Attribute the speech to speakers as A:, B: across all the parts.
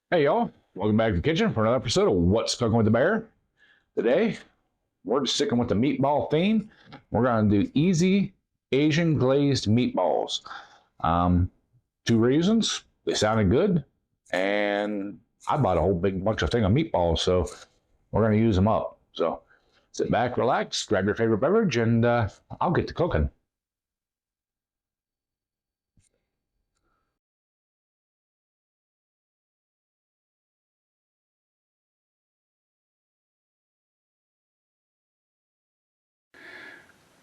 A: Hey y'all, welcome back to the kitchen for another episode of What's Cooking with the Bear. Today, we're just sticking with the meatball theme. We're going to do easy Asian glazed meatballs. Um, Two reasons, they sounded good, and I bought a whole big bunch of thing of meatballs, so we're going to use them up. So sit back, relax, grab your favorite beverage, and I'll get to cooking.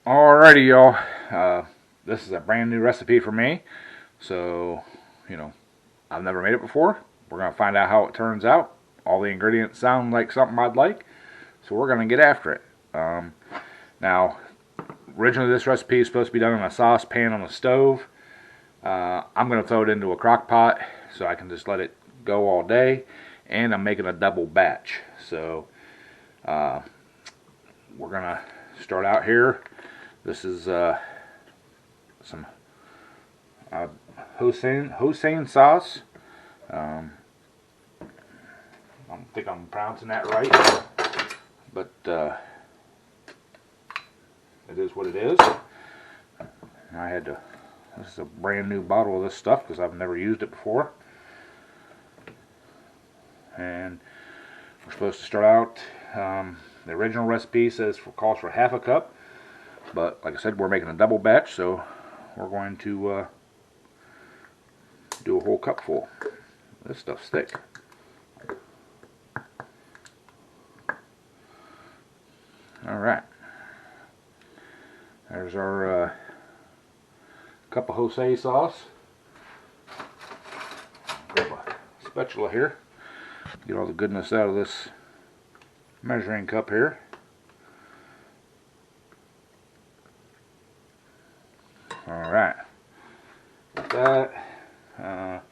B: Alrighty, y'all. This is a brand new recipe for me. So, you know, I've never made it before. We're going to find out how it turns out. All the ingredients sound like something I'd like. So, we're going to get after it. Um, Now, originally, this recipe is supposed to be done in a saucepan on the stove. I'm going to throw it into a crock pot so I can just let it go all day. And I'm making a double batch. So, we're going to start out here. This is some Hossein sauce. Um, I don't think I'm pronouncing that right, but it is what it is. I had to. This is a brand new bottle of this stuff because I've never used it before. And we're supposed to start out. The original recipe calls for half a cup, but like I said, we're making a double batch, so we're going to do a whole cup full. This stuff's thick. All right. There's our cup of Jose sauce. Grab a spatula here. Get all the goodness out of this measuring cup here. All right. With that, now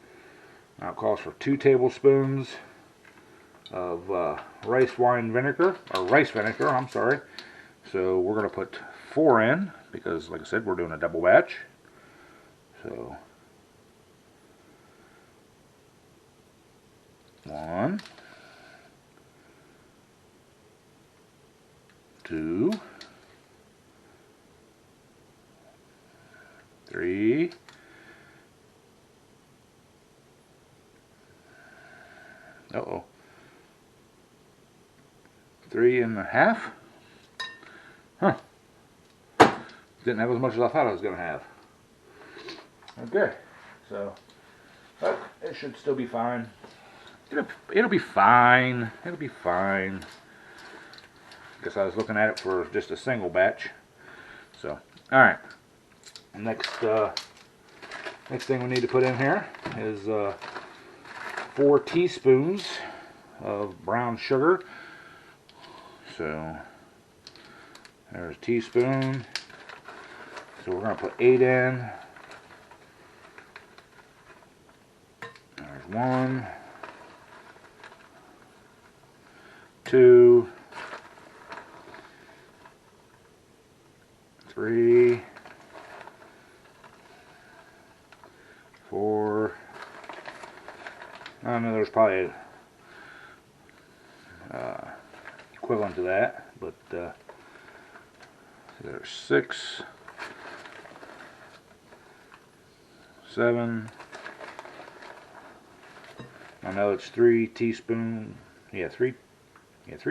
B: it calls for 2 tablespoons of rice vinegar. I'm sorry. So we're going to put 4 in because, like I said, we're doing a double batch. So 1, 2, 3, 3.5. Huh. Didn't have as much as I thought I was going to have. Okay. So, but it should still be fine. It'll be fine. It'll be fine. Guess I was looking at it for just a single batch. So, all right. Next thing we need to put in here is 4 teaspoons of brown sugar. So there's a teaspoon. So we're going to put 8 in. There's 1, 2, 3, 4. I know there's probably equivalent to that, but there's 6, 7. I know it's 3 teaspoons. Yeah, 3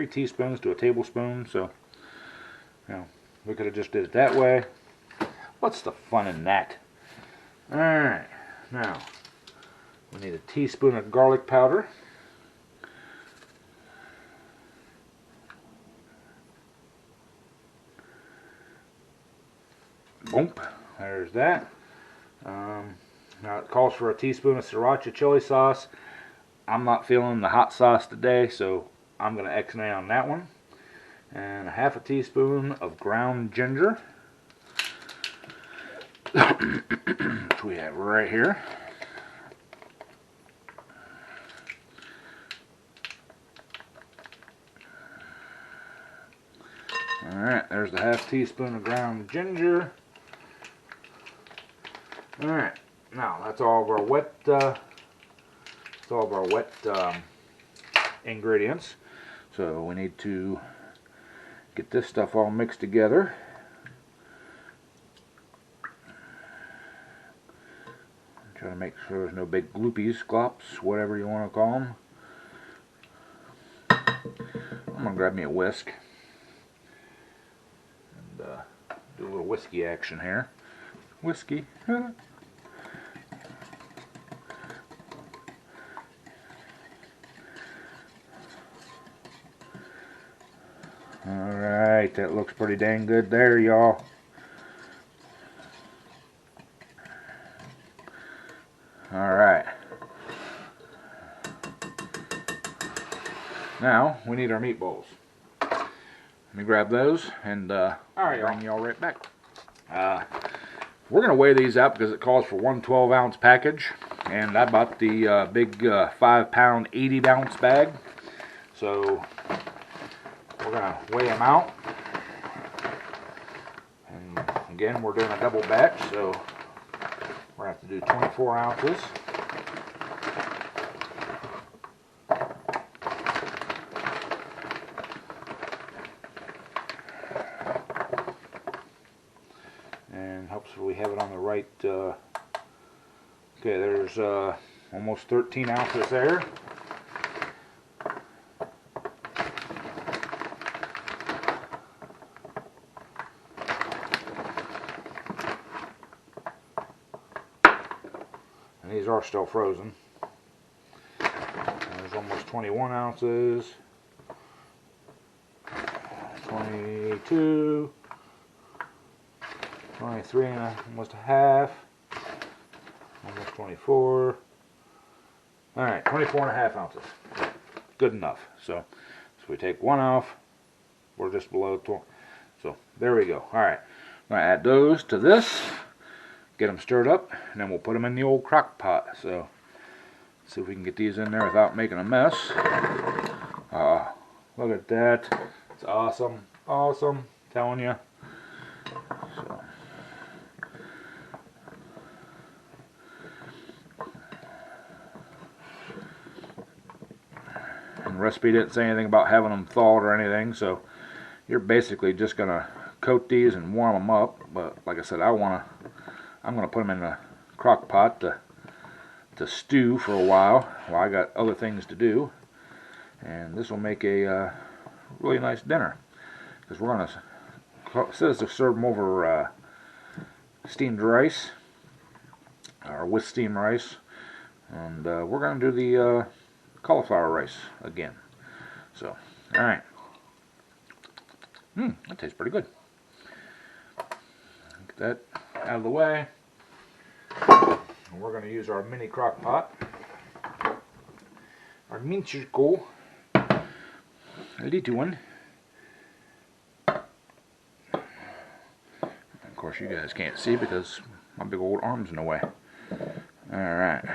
B: teaspoons to a tablespoon. So, we could have just did it that way. What's the fun in that? All right, now we need a teaspoon of garlic powder. Boom, there's that. Now it calls for a teaspoon of sriracha chili sauce. I'm not feeling the hot sauce today, so I'm going to X-nay on that one. And a half a teaspoon of ground ginger, which we have right here. Alright, there's the half teaspoon of ground ginger. Alright, now that's all of our wet all of our wet ingredients. So we need to get this stuff all mixed together. Try to make sure there's no big gloopies, glops, whatever you want to call them. I'm going to grab me a whisk and do a little whiskey action here. Whiskey. Alright, that looks pretty dang good there, y'all. Alright. Now, we need our meatballs. Let me grab those and bring y'all right back. We're going to weigh these out because it calls for one 12-ounce package. And I bought the big 5-pound 80-ounce bag. So we're going to weigh them out. And again, we're doing a double batch, so we're going to have to do 24 ounces. And hopefully we have it on the right. Okay, there's almost 13 ounces there. And these are still frozen. And there's almost 21 ounces. 22. 23 and almost a half. Almost 24. Alright, 24 and a half ounces. Good enough. So we take one off. We're just below 12. So there we go. Alright. I'm going to add those to this. Get them stirred up. And then we'll put them in the old crock pot. So see if we can get these in there without making a mess. Look at that. It's awesome. Awesome. I'm telling you. So. And the recipe didn't say anything about having them thawed or anything, so you're basically just gonna coat these and warm them up. But like I said, I'm gonna put them in the crock pot to stew for a while I got other things to do. And this will make a really nice dinner, because we're gonna, it says to serve them over steamed rice, or with steamed rice, and we're gonna do the cauliflower rice again. So, alright. That tastes pretty good. Get that out of the way. And we're going to use our mini crock pot. Our minchico. A little one. Of course, you guys can't see because my big old arm's in the way. Alright.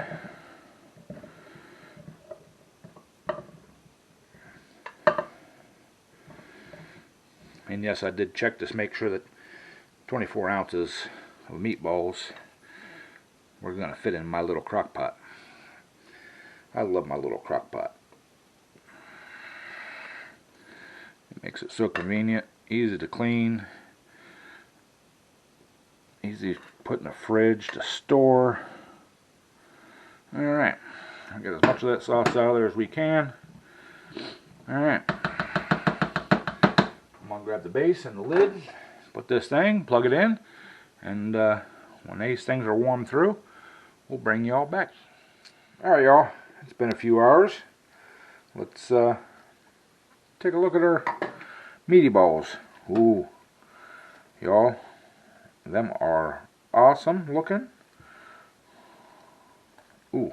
B: And yes, I did check to make sure that 24 ounces of meatballs were going to fit in my little crock pot. I love my little crock pot. It makes it so convenient, easy to clean, easy to put in the fridge to store. Alright, I'll get as much of that sauce out of there as we can. Alright. I'm going to grab the base and the lid, put this thing, plug it in, and when these things are warmed through, we'll bring you all back. Alright y'all, it's been a few hours. Let's take a look at our meaty balls. Ooh, y'all, them are awesome looking. Ooh,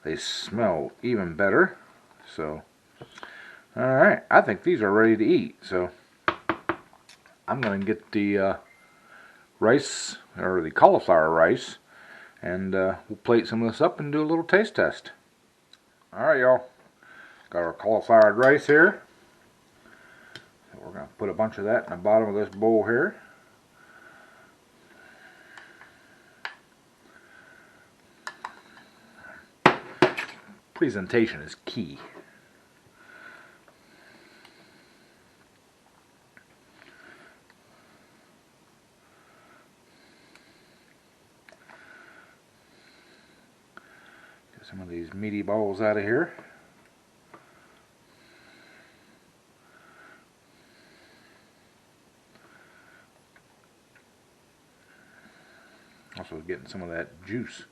B: they smell even better. So, alright, I think these are ready to eat. So, I'm going to get the rice, or the cauliflower rice, and we'll plate some of this up and do a little taste test. Alright y'all, got our cauliflower rice here. So we're going to put a bunch of that in the bottom of this bowl here. presentation is key. Get some of these meaty balls out of here. Also getting some of that juice.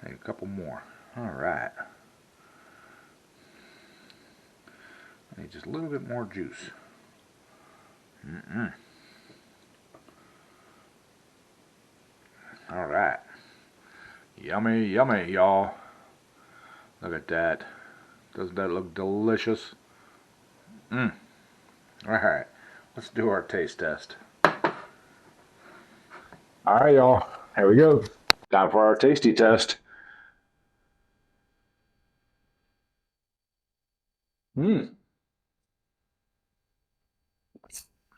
B: Hey, a couple more. Alright. I need just a little bit more juice. Alright. Yummy, yummy, y'all. Look at that. Doesn't that look delicious? Alright. Let's do our taste test.
A: All right, y'all. Here we go. Time for our tasty test. Those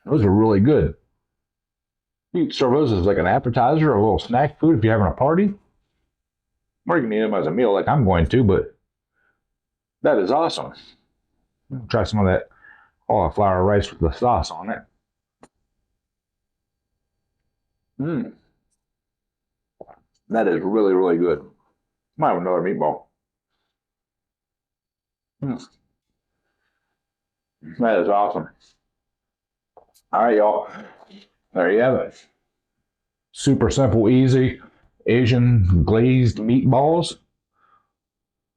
A: are really good. You can serve those as like an appetizer or a little snack food if you're having a party. Or you can eat them as a meal like I'm going to, but that is awesome. Try some of that cauliflower rice with the sauce on it. That is really, really good. Might have another meatball. That is awesome. All right, y'all. There you have it. Super simple, easy Asian glazed meatballs.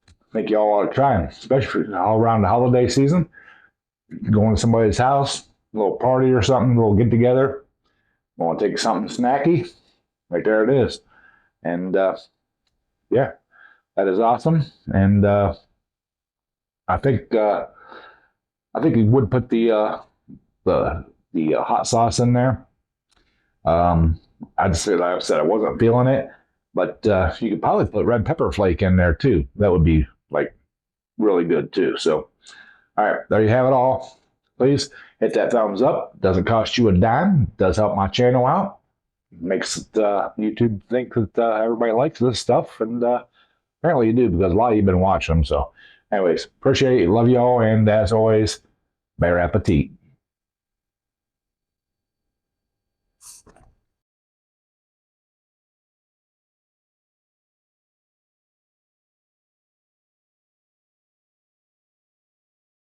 A: I think y'all ought to try them, especially all around the holiday season. Going to somebody's house, a little party or something, a little get together. Want to take something snacky? Right there it is. And yeah, that is awesome. And I think you would put the hot sauce in there. I just said, like I said, I wasn't feeling it, but you could probably put red pepper flake in there too. That would be like really good too. So, all right, there you have it all. Please hit that thumbs up. Doesn't cost you a dime. Does help my channel out. Makes YouTube think that everybody likes this stuff, and apparently you do because a lot of you have been watching them. So, anyways, appreciate it. Love y'all, and as always, bon appetit.